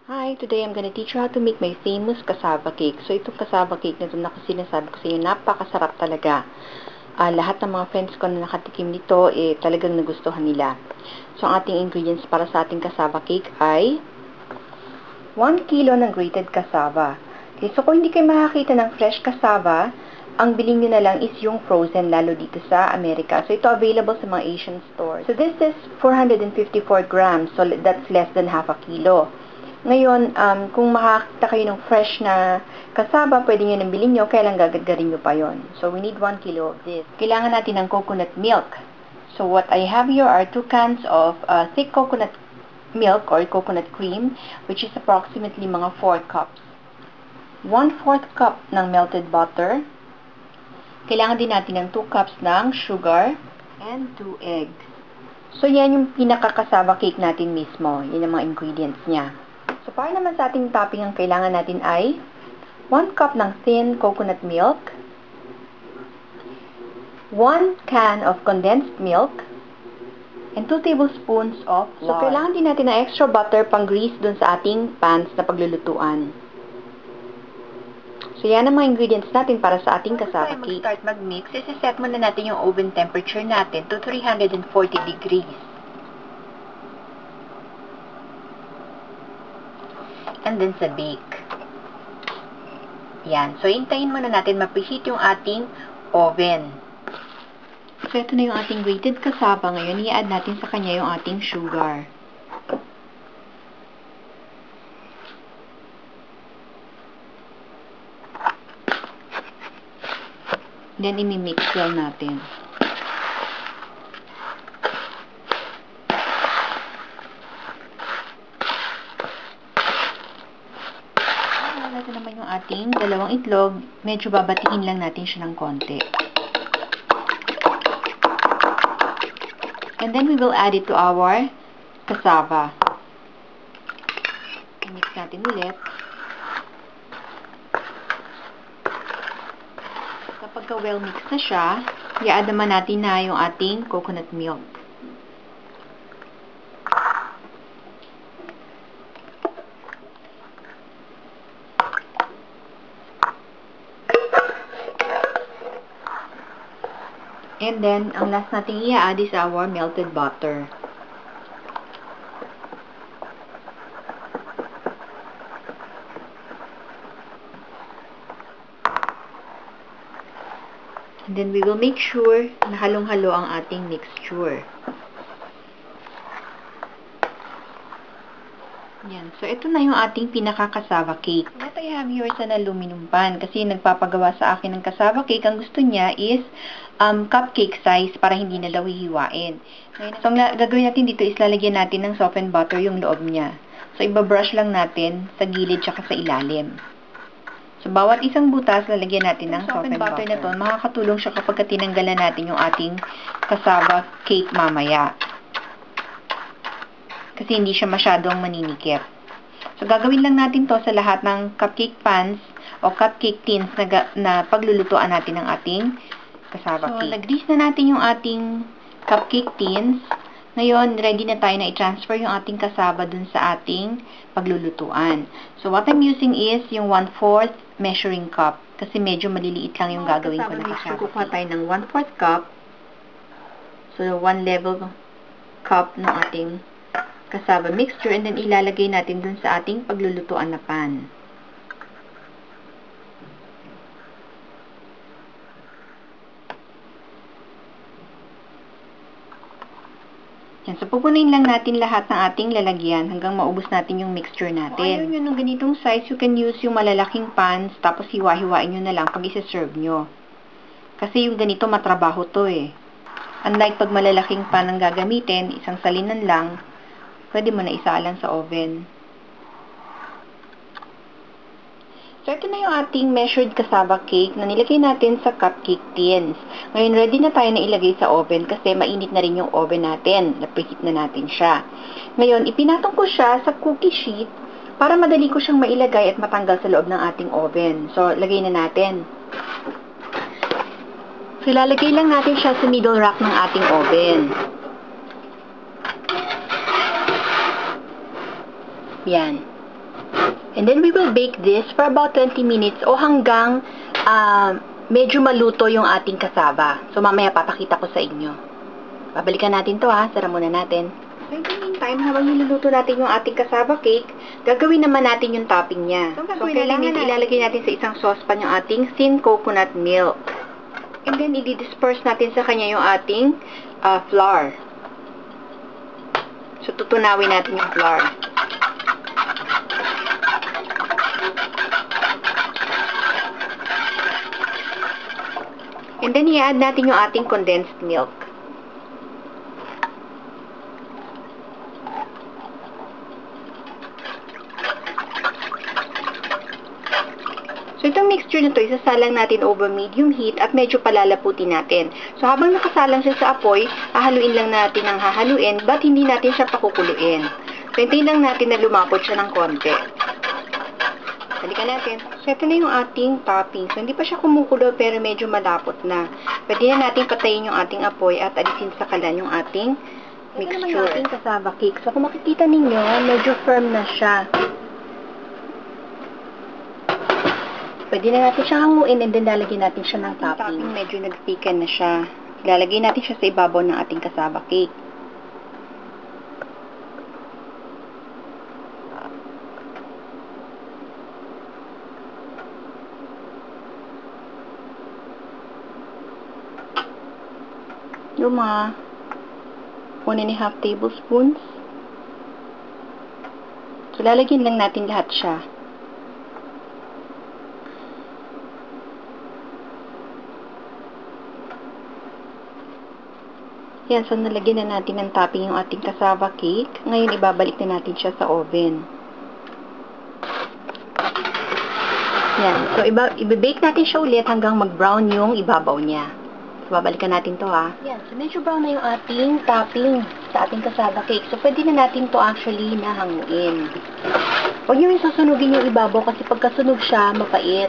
Hi, today I'm gonna teach you how to make my famous cassava cake. So, itong cassava cake na ito na sinasabi ko sa inyo, napakasarap talaga. Lahat ng mga friends ko na nakatikim nito, talagang nagustuhan nila. So, ang ating ingredients para sa ating cassava cake ay 1 kilo ng grated cassava. Okay, so kung hindi kayo makakita ng fresh cassava, ang bilhin nyo na lang is yung frozen, lalo dito sa Amerika. So, ito available sa mga Asian stores. So, this is 454 grams. So, that's less than half a kilo. Ngayon, kung makakita kayo ng fresh na cassava, pwede nyo nang bilhin nyo, kaya lang gagadgarin nyo pa yon. So, we need 1 kilo of this. Kailangan natin ng coconut milk. So, what I have here are 2 cans of thick coconut milk or coconut cream, which is approximately mga 4 cups. 1/4 cup ng melted butter. Kailangan din natin ng 2 cups ng sugar and 2 eggs. So, yan yung pinaka-cassava cake natin mismo. Yan ang mga ingredients niya. So, para naman sa ating topping, ang kailangan natin ay 1 cup ng thin coconut milk, 1 can of condensed milk, and 2 tablespoons of flour. So, kailangan din natin ng extra butter pang grease dun sa ating pans na paglulutuan. So, yan ang mga ingredients natin para sa ating cassava cake. Start mag-mix, isa-set muna natin yung oven temperature natin to 340 degrees. And then sa bake. Yan. So, hintayin muna natin ma-preheat yung ating oven. So, ito na yung ating grated cassava. Ngayon, i-add natin sa kanya yung ating sugar. Then, imi-mix lang natin. Ito naman yung ating dalawang itlog. Medyo babatiin lang natin siya ng konti. And then we will add it to our cassava. Mix natin ulit. Kapag well mix na siya, i-add naman natin na yung ating coconut milk. And then, ang last natin i-add is our melted butter. And then, we will make sure na halong-halo ang ating mixture. Yan. So, ito na yung ating pinaka-cassava cake. What I have here is an aluminum pan kasi nagpapagawa sa akin ng cassava cake. Ang gusto niya is cupcake size para hindi na daw hihiwain. So, ang gagawin natin dito is lalagyan natin ng softened butter yung loob niya. So, ibabrush lang natin sa gilid tsaka sa ilalim. So, bawat isang butas, lalagyan natin ng softened butter na to. Makakatulong siya kapag tinanggalan natin yung ating cassava cake mamaya. Kasi hindi siya masyadong maninikip. So, gagawin lang natin to sa lahat ng cupcake pans o cupcake tins na paglulutuan natin ng ating cassava cake. So, nag-grease na natin yung ating cupcake tins. Ngayon, ready na tayo na i-transfer yung ating cassava dun sa ating paglulutuan. So, what I'm using is yung 1/4 measuring cup. Kasi medyo maliliit lang yung gagawin ko na cassava cake. Kukuha tayo ng 1/4 cup. So, 1 level cup ng ating cassava mixture and then ilalagay natin dun sa ating paglulutuan na pan. Yan. So, pupunin lang natin lahat ng ating lalagyan hanggang maubos natin yung mixture natin. Kung ayaw nyo ng ganitong size, you can use yung malalaking pans tapos hiwa-hiwain nyo na lang pag isa-serve nyo. Kasi yung ganito matrabaho to eh. Unlike pag malalaking pan ang gagamitin, isang salinan lang, pwede mo na isalang sa oven. So, ito na yung ating measured cassava cake na nilagay natin sa cupcake tins. Ngayon, ready na tayo na ilagay sa oven kasi mainit na rin yung oven natin. Na-preheat na natin siya. Ngayon, ipinatong ko siya sa cookie sheet para madali ko siyang mailagay at matanggal sa loob ng ating oven. So, lagay na natin. So, ilalagay lang natin siya sa middle rack ng ating oven. Yan. And then we will bake this for about 20 minutes o hanggang medyo maluto yung ating cassava. So mamaya papakita ko sa inyo. Babalikan natin to ha. Sara muna natin. So in the meantime, habang niluluto natin yung ating cassava cake, gagawin naman natin yung topping niya. So kailangan ilalagay natin sa isang saucepan yung ating thin coconut milk. And then i-disperse natin sa kanya yung ating flour. So tutunawin natin yung flour. And then, i-add natin yung ating condensed milk. So, itong mixture na to, isasalang natin over medium heat at medyo palalaputin natin. So, habang nakasalang siya sa apoy, hahaluin lang natin ng hahaluin, but hindi natin siya pakukuluin. So, hintayin lang natin na lumapot siya ng konti. Balikan natin. So, ito na yung ating topping. So, hindi pa siya kumukulo pero medyo malapot na. Pwede na natin patayin yung ating apoy at alisin sa kalan yung ating mixture. Ito naman yung ating cassava cake. So, kung makikita ninyo, medyo firm na siya. Pwede na natin siyang hanguin and then lalagyan natin siya ng topping. Medyo nag-thicken na siya. Lalagay natin siya sa ibabaw ng ating cassava cake. Yung mga 1.5 tablespoons. So, lalagyan lang natin lahat siya. Yan, so nalagyan na natin ng topping yung ating cassava cake. Ngayon, ibabalik na natin siya sa oven. Yan, so ibibake natin siya ulit hanggang mag-brown yung ibabaw niya. So, babalikan natin to ha. Yan, so medyo brown na yung ating topping sa ating cassava cake. So, pwede na natin to actually nahanguin. Huwag nyo yung susunugin yung ibabaw kasi pagkasunog siya, mapait.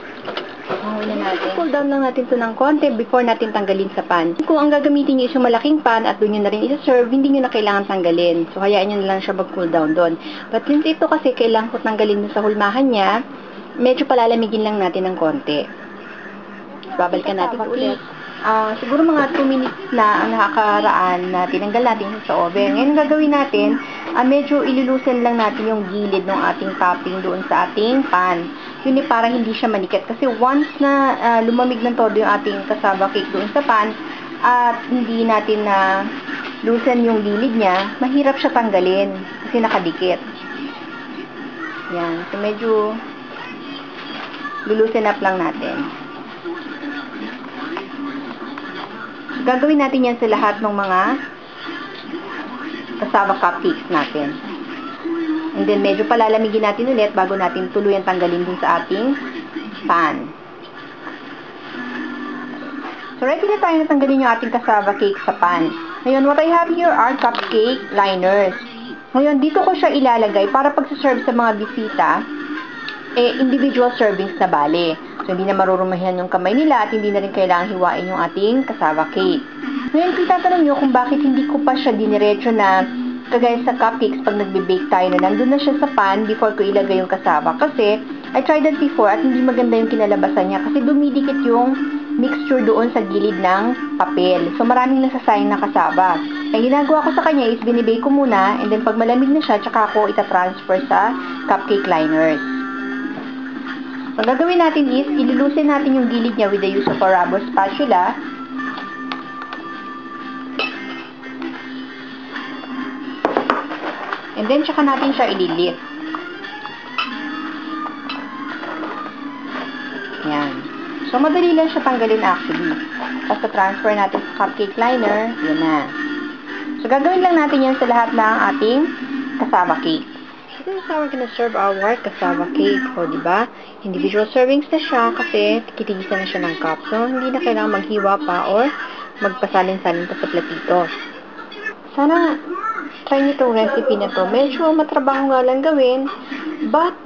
Hanguin na natin. Cool down lang natin to ng konti before natin tanggalin sa pan. Kung ang gagamitin nyo is yung malaking pan at doon nyo na rin isa-serve, hindi nyo na kailangan tanggalin. So, hayaan nyo na lang siya mag-cool down doon. But since ito kasi kailangan ko tanggalin sa hulmahan niya, medyo palalamigin lang natin ng konti. So, babalikan natin ulit. Siguro mga 2 minutes na ang nakakaraan na tinanggal natin sa oven. Ngayon, ang gagawin natin, medyo ilulusen lang natin yung gilid ng ating topping doon sa ating pan. Yun para hindi siya manikit. Kasi once na lumamig ng todo yung ating cassava cake doon sa pan, at hindi natin na loosen yung gilid niya, mahirap siya tanggalin kasi nakadikit. Yan. So, medyo lulusen up lang natin. Gagawin natin yan sa lahat ng mga cassava cupcakes natin. And then, medyo palalamigin natin ulit bago natin tuluyan tanggalin din sa ating pan. So, ready na tayo na tanggalin yung ating cassava cake sa pan. Ngayon, what I have here are cupcake liners. Ngayon, dito ko siya ilalagay para pag-serve sa mga bisita, individual servings na bale. So, hindi na marurumahan yung kamay nila at hindi na rin kailangan hiwain yung ating cassava cake. Ngayon, itatanong nyo kung bakit hindi ko pa siya diniretso na kagaya sa cupcakes pag nagbe-bake tayo na nandun na siya sa pan before ko ilagay yung cassava. Kasi, I tried that before at hindi maganda yung kinalabasan niya kasi dumidikit yung mixture doon sa gilid ng papel. So, maraming nasasayang na cassava. Ang ginagawa ko sa kanya is binibake ko muna and then pag malamig na siya, tsaka ko itatransfer sa cupcake liners. So, ang gagawin natin is, ilulusin natin yung gilid niya with the use of a rubber spatula. And then, tsaka natin siya ililift. Yan. So, madali lang siya tanggalin actually. Basta transfer natin sa cupcake liner, yun na. So, gagawin lang natin yan sa lahat ng ating cassava cake. This is how we're gonna serve our cassava cake. O, diba? Individual servings na siya kasi tikitigisa na siya ng cup. So, hindi na kailangan maghiwa pa or magpasalin-salin pa sa platito. Sana try niyo itong recipe na to. Medyo matrabaho nga lang gawin, but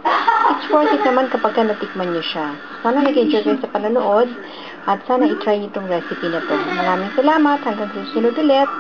it's worth it naman kapag natikman niyo siya. Sana nag-enjoy kayo sa panonood at sana i-try niyo itong recipe na to. Maraming salamat. Hanggang susunod ulit.